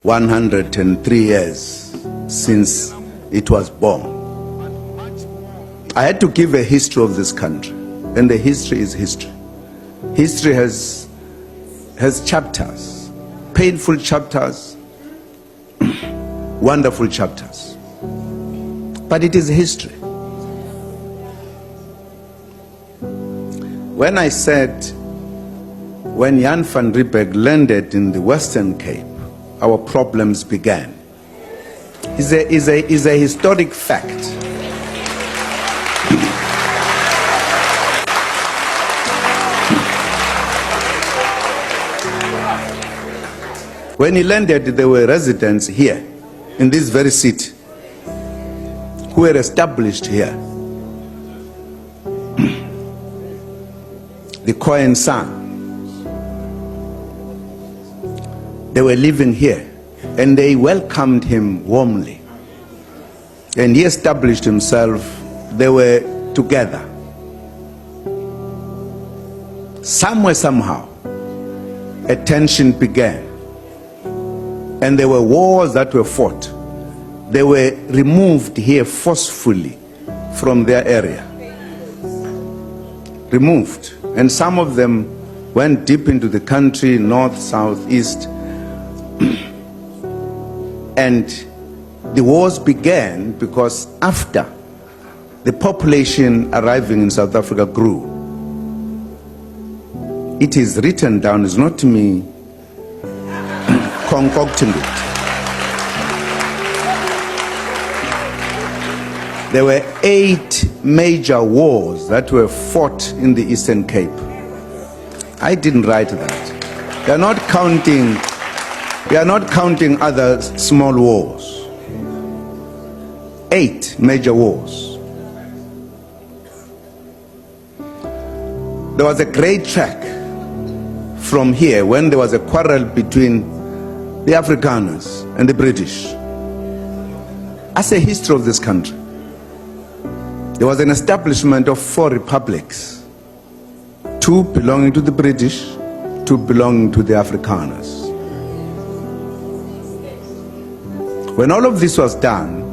103 years since it was born. I had to give a history of this country, and the history is history. History has chapters, painful chapters, wonderful chapters, but it is history. When I said, when Jan van Riebeeck landed in the Western Cape, our problems began, is a historic fact. When he landed, there were residents here, in this very city, who were established here. The Cohen son. They were living here, and they welcomed him warmly. And he established himself. They were together. Somewhere, somehow, a tension began. And there were wars that were fought. They were removed here forcefully from their area. Removed. And some of them went deep into the country, north, south, east. And the wars began because after the population arriving in South Africa grew. It is written down, it's not me concocting it. There were 8 major wars that were fought in the Eastern Cape. I didn't write that. We are not counting other small wars. 8 major wars. There was a great track from here when there was a quarrel between the Afrikaners and the British. As a history of this country, there was an establishment of 4 republics, 2 belonging to the British, 2 belonging to the Afrikaners. When all of this was done,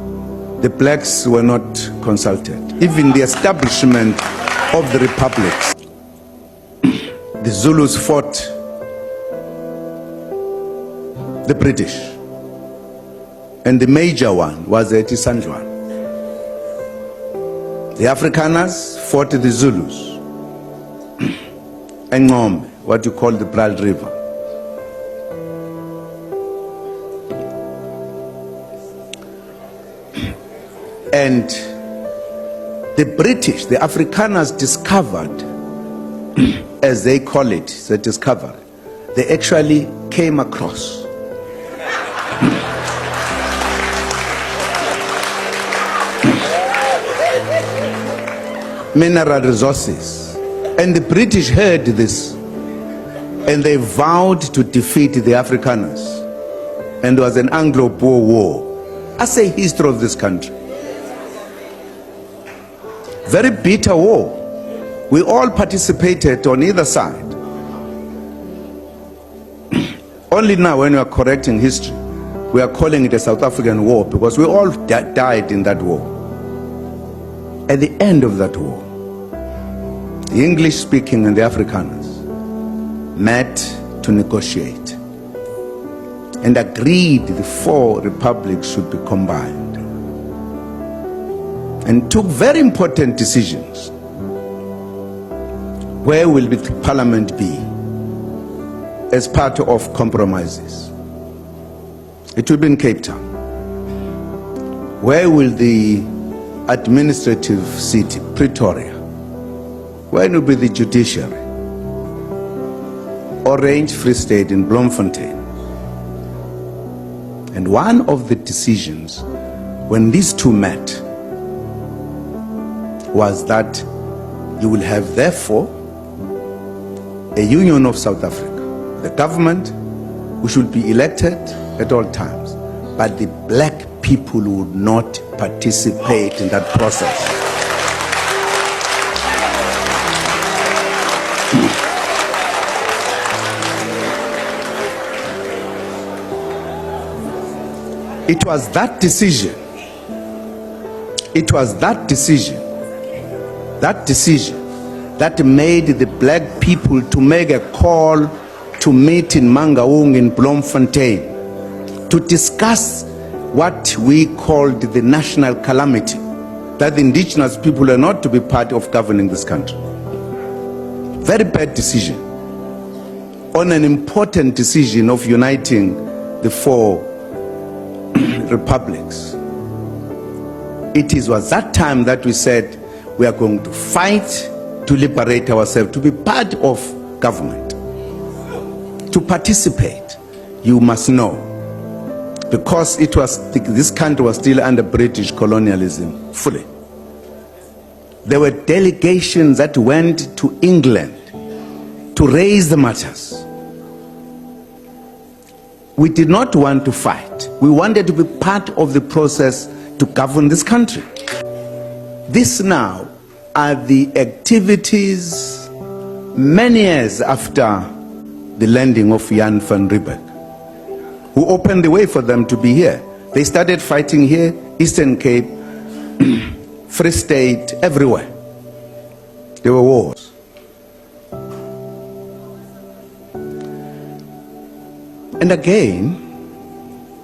the blacks were not consulted. Even the establishment of the republics. The Zulus fought the British, and the major one was at Isandlwana. The Afrikaners fought the Zulus, and Ngombe, what you call the Blood River. And the British, the Afrikaners discovered, as they call it, the discovery, they actually came across mineral resources. And the British heard this, and they vowed to defeat the Afrikaners. And there was an Anglo-Boer war. As a history of this country. Very bitter war. We all participated on either side. Only now, when we are correcting history, we are calling it a South African war, because we all died in that war. At the end of that war, the English-speaking and the Afrikaners met to negotiate and agreed the 4 republics should be combined, and took very important decisions. Where will the parliament be as part of compromises? It will be in Cape Town. Where will the administrative city, Pretoria? Where will be the judiciary? Orange Free State in Bloemfontein. And one of the decisions, when these 2 met, was that you will have, therefore, a union of South Africa. The government, who should be elected at all times, but the black people would not participate in that process. It was that decision. It was that decision that made the black people to make a call to meet in Mangaung in Bloemfontein to discuss what we called the national calamity, that the indigenous people are not to be part of governing this country. Very bad decision on an important decision of uniting the four republics. It was that time that we said we are going to fight to liberate ourselves, to be part of government, to participate. You must know, because it was, this country was still under British colonialism fully. There were delegations that went to England to raise the matters. We did not want to fight. We wanted to be part of the process to govern this country. This now are the activities many years after the landing of Jan van Riebeeck, who opened the way for them to be here. They started fighting here, Eastern Cape, Free State, everywhere. There were wars. And again,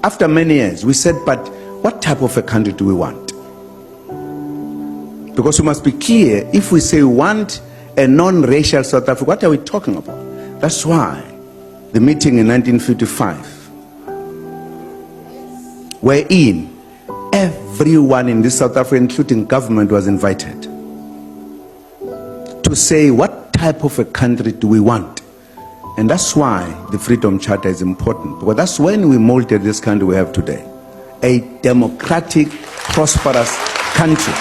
after many years, we said, but what type of a country do we want? Because we must be clear, if we say we want a non-racial South Africa, what are we talking about? That's why the meeting in 1955, wherein everyone in this South Africa, including government, was invited to say what type of a country do we want. And that's why the Freedom Charter is important, because that's when we molded this country we have today. A democratic, prosperous country.